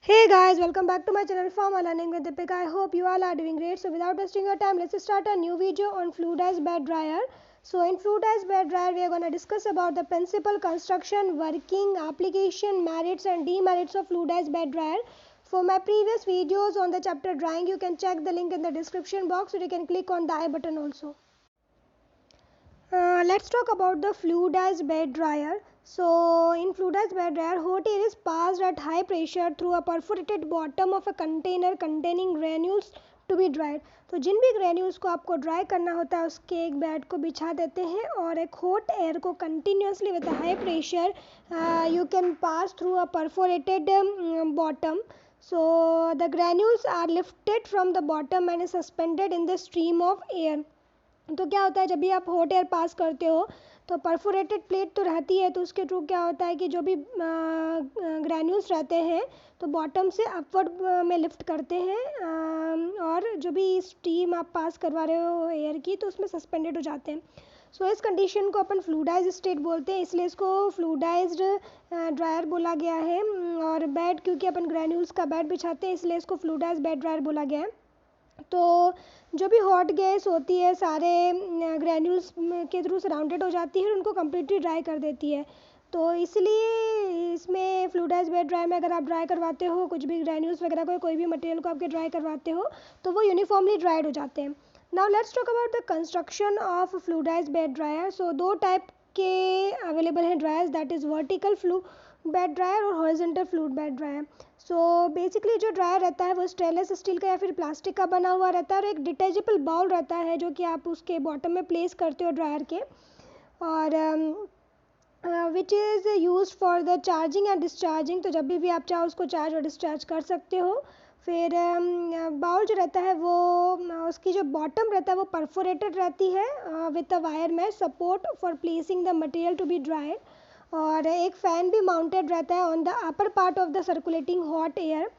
Hey guys, welcome back to my channel Pharma Learning with Deepika. I hope you all are doing great. So without wasting your time, let's start a new video on fluidized bed dryer. So in fluidized bed dryer, we are going to discuss about the principle, construction, working, application, merits and demerits of fluidized bed dryer. For my previous videos on the chapter drying, you can check the link in the description box, or you can click on the I button also. Let's talk about the fluidized bed dryer. So in fluidized bed dryer, hot air is passed at high pressure through a perforated bottom of a container containing granules to be dried. तो जिन भी granules को आपको dry करना होता है उसके एक bed को बिछा देते हैं और एक हॉट एयर को continuously with high pressure you can pass through a perforated bottom. So the granules are lifted from the bottom and is suspended in the stream of air. तो क्या होता है, जब भी आप हॉट एयर पास करते हो तो परफोरेटेड प्लेट तो रहती है, तो उसके थ्रू क्या होता है कि जो भी ग्रैन्यूल्स रहते हैं तो बॉटम से अपवर्ड में लिफ्ट करते हैं और जो भी स्टीम आप पास करवा रहे हो एयर की तो उसमें सस्पेंडेड हो जाते हैं. सो इस कंडीशन को अपन फ्लूडाइज स्टेट बोलते हैं, इसलिए इसको फ्लूडाइज्ड ड्रायर बोला गया है. और बेड, क्योंकि अपन ग्रैन्यूल्स का बेड बिछाते हैं इसलिए इसको फ्लूडाइज बेड ड्रायर बोला गया है. तो जो भी हॉट गैस होती है सारे ग्रैन्यूल्स के थ्रू सराउंडेड हो जाती है और उनको कम्प्लीटली ड्राई कर देती है. तो इसलिए इसमें फ्लूइडाइज्ड बेड ड्राई में अगर आप ड्राई करवाते हो कुछ भी ग्रैन्यूल्स वगैरह को, कोई भी मटेरियल को आपके ड्राई करवाते हो तो वो यूनिफॉर्मली ड्राइड हो जाते हैं. Now let's talk about the construction of fluidised bed dryer. So दो टाइप के अवेलेबल हैं dryers, that is vertical fluid bed dryer और horizontal fluid bed dryer. So basically जो ड्रायर रहता है वो स्टेनलेस स्टील का या फिर प्लास्टिक का बना हुआ रहता है और एक डिटेचेबल बाउल रहता है जो कि आप उसके बॉटम में प्लेस करते हो ड्रायर के, और which is use for the charging and discharging. तो जब भी आप चाहो उसको चार्ज और डिस्चार्ज कर सकते हो. फिर बाउल जो रहता है वो उसकी जो बॉटम रहता है वो परफोरेटेड रहती है विद अ वायर में support for placing the material to be dried. और एक फ़ैन भी माउंटेड रहता है on the upper part of the circulating hot air.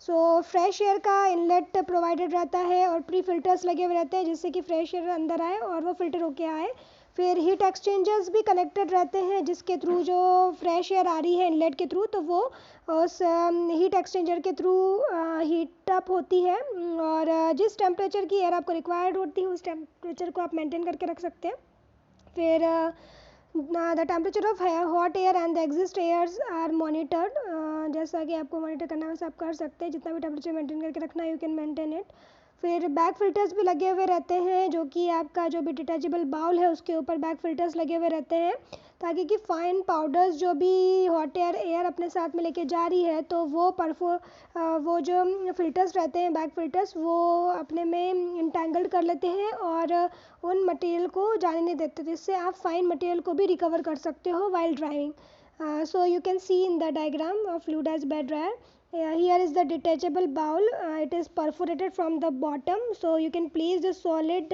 So fresh air का इनलेट प्रोवाइडेड रहता है और प्री फिल्टर्स लगे हुए रहते हैं जिससे कि फ्रेश एयर अंदर आए और वो फिल्टर होके आए. फिर हीट एक्सचेंजर्स भी कनेक्टेड रहते हैं जिसके थ्रू जो फ्रेश एयर आ रही है इनलेट के थ्रू तो वो उस हीट एक्सचेंजर के थ्रू हीट अप होती है और जिस टेम्परेचर की एयर आपको रिक्वायर्ड होती है उस टेम्परेचर को आप मेंटेन करके रख सकते हैं. फिर the temperature of hot air and the exhaust airs are monitored. जैसा कि आपको मॉनिटर करना है वैसे आप कर सकते हैं, जितना भी टेम्परेचर मेंटेन करके रखना है यू कैन मेंटेन इट. फिर बैक फिल्टर्स भी लगे हुए रहते हैं जो कि आपका जो भी डिटेचेबल बाउल है उसके ऊपर बैक फिल्टर्स लगे हुए रहते हैं ताकि कि फाइन पाउडर्स जो भी हॉट एयर अपने साथ में लेके जा रही है तो वो वो जो फिल्टर्स रहते हैं बैक फिल्टर्स वो अपने में इंटेंगल्ड कर लेते हैं और उन मटेरियल को जाने नहीं देते, जिससे आप फाइन मटेरियल को भी रिकवर कर सकते हो while driving. So you can see in the diagram of fluidized bed dryer. Here is the detachable bowl. It is perforated from the bottom, so you can place the solid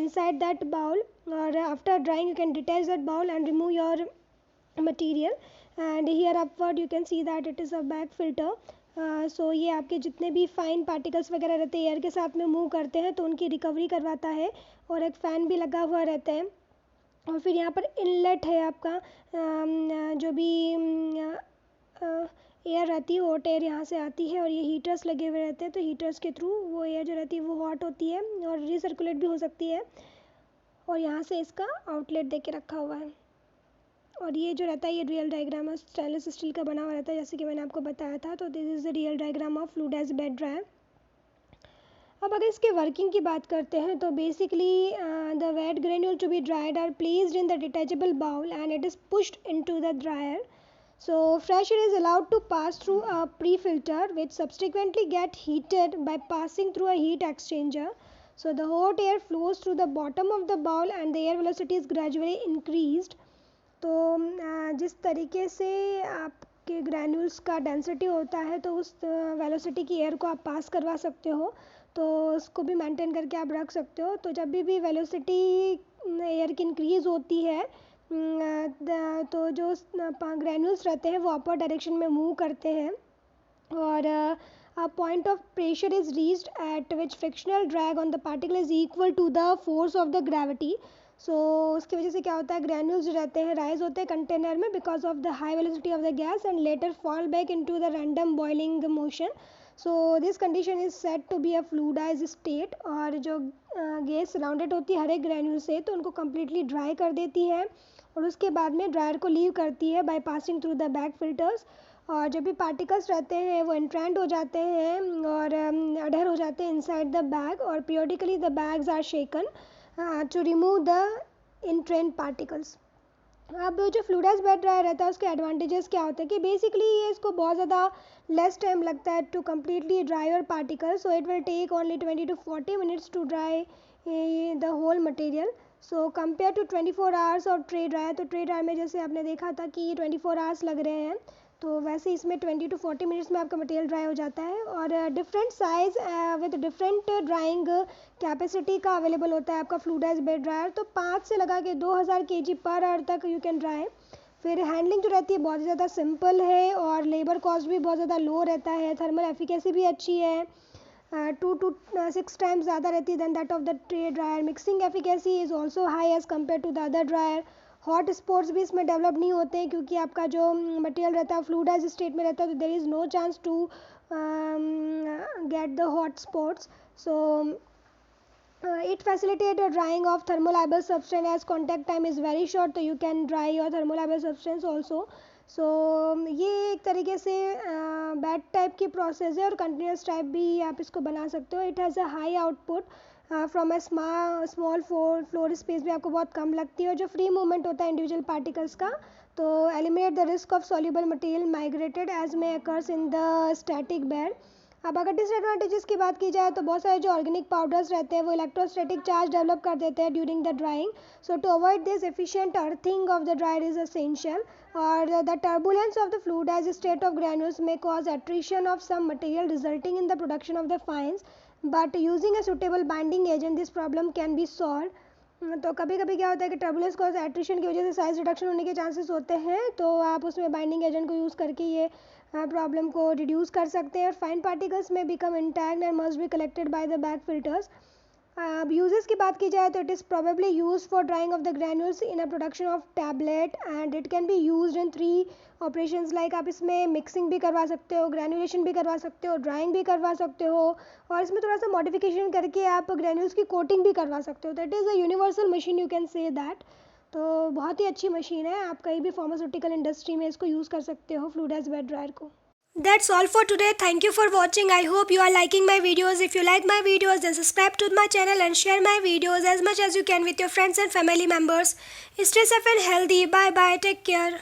inside that bowl. Or after drying, you can detach that bowl and remove your material. And here upward, you can see that it is a back filter. So ये आपके जितने भी fine particles वगैरह रहते हैं air के साथ में मूव करते हैं तो उनकी रिकवरी करवाता है. और एक फ़ैन भी लगा हुआ रहता है. और फिर यहाँ पर इनलेट है आपका, जो भी एयर रहती है हॉट एयर यहाँ से आती है और ये हीटर्स लगे हुए रहते हैं तो हीटर्स के थ्रू वो एयर जो रहती है वो हॉट होती है और रिसर्कुलेट भी हो सकती है. और यहाँ से इसका आउटलेट दे के रखा हुआ है. और ये जो रहता है ये रियल डायग्राम है, स्टेनलेस स्टील का बना हुआ रहता है जैसे कि मैंने आपको बताया था. तो this is the real diagram of fluidised bed dryer. अब अगर इसके वर्किंग की बात करते हैं तो basically the wet granule to be dried are placed in the detachable bowl and it is pushed into the dryer. So fresh air is allowed to pass through a pre-filter which subsequently get heated by passing through a heat exchanger. So the hot air flows through the bottom of the bowl and the air velocity is gradually increased. तो जिस तरीके से आपके granules का density होता है तो उस वेलोसिटी की एयर को आप पास करवा सकते हो तो उसको भी मेंटेन करके आप रख सकते हो. तो जब भी वेलोसिटी एयर की इंक्रीज़ होती है तो जो ग्रैन्यूल्स रहते हैं वो अपर डायरेक्शन में मूव करते हैं और a point of pressure is reached at which frictional drag on the particle is equal to the force of the gravity. सो उसकी वजह से क्या होता है, ग्रैन्यूल्स जो रहते हैं राइज होते हैं कंटेनर में because of the high velocity of the gas and later fall back into the random boiling motion. So this condition is said to be a fluidise state. और जो गैस सराउंडेड होती है हर एक granule से, तो उनको completely dry कर देती है और उसके बाद में ड्रायर को लीव करती है by passing through the bag filters. और जब भी पार्टिकल्स रहते हैं वो एंट्रेंड हो जाते हैं और अडर हो जाते हैं इनसाइड द बैग, और periodically the bags are shaken to remove the entrained particles. अब जो फ्लूइडाइज बेड ड्रायर रहता है उसके एडवांटेजेस क्या होते हैं कि बेसिकली ये इसको बहुत ज़्यादा लेस टाइम लगता है to completely dry your particle. So it will take only 20 to 40 minutes to dry the whole material. So compare to 24 hours और ट्रे ड्रायर, तो ट्रे ड्रायर में जैसे आपने देखा था कि 24 hours लग रहे हैं, तो वैसे इसमें 20 to 40 minutes में आपका मटेरियल ड्राई हो जाता है. और different size with different drawing capacity का अवेलेबल होता है आपका फ्लूइडाइज बेड ड्रायर. तो 5 से लगा के 2000 kg पर आवर तक यू कैन ड्राई. फिर हैंडलिंग जो रहती है बहुत ज़्यादा सिंपल है और लेबर कॉस्ट भी बहुत ज़्यादा लो रहता है. थर्मल एफिकेसी भी अच्छी है, 2 to 6 times ज़्यादा रहती है than that of the tray dryer. Mixing efficacy is also high as compare to the other dryer. Hot spots भी इसमें डेवलप नहीं होते हैं क्योंकि आपका जो मटेरियल रहता है फ्लूइडाइज स्टेट में रहता है, तो there is no chance to get the hot spots. So it facilitate the drying of thermolabile substance as contact time is very short, so you can dry your thermolabile substance also. so ये एक तरीके से bad type की process है और continuous type भी आप इसको बना सकते हो. It has a high output from a small floor space भी आपको बहुत कम लगती है. और जो फ्री मूवमेंट होता है इंडिविजुअल पार्टिकल्स का, तो eliminate the risk of soluble material migrated as may occurs in the static bed. अब अगर डिसएडवांटेजेस की बात की जाए तो बहुत सारे जो ऑर्गेनिक पाउडर्स रहते हैं वो इलेक्ट्रोस्टैटिक चार्ज डेवलप कर देते हैं during the drying. So to avoid this efficient earthing of the dryer is essential. और the turbulence of the fluidise state of granules में cause attrition of some material resulting in the production of the fines, but using a suitable binding agent this problem can be solve. तो कभी कभी क्या होता है कि turbulence cause attrition की वजह से साइज रिडक्शन होने के चांसेस होते हैं, तो आप उसमें बाइंडिंग एजेंट को यूज़ करके ये प्रॉब्लम को रिड्यूस कर सकते हैं. और फाइन पार्टिकल्स में become intact and must be collected by the bag filters. अब यूजेस की बात की जाए तो it is probably use for drying of the granules in a production of tablet and it can be use in 3 operations. Like आप इसमें mixing भी करवा सकते हो, ग्रैन्युलेशन भी करवा सकते हो, ड्राइंग भी करवा सकते हो, और इसमें थोड़ा सा मॉडिफिकेशन करके आप ग्रैन्यूल्स की कोटिंग भी करवा सकते हो. That is a universal machine, you can say that. तो बहुत ही अच्छी मशीन है, आप कहीं भी फार्मास्यूटिकल इंडस्ट्री में इसको यूज़ कर सकते हो फ्लूइडाइज बेड ड्रायर को. That's all for today. Thank you for watching. I hope you are liking my videos. If you like my videos, then subscribe to my channel and share my videos as much as you can with your friends and family members. Stay safe and healthy. Bye bye. Take care.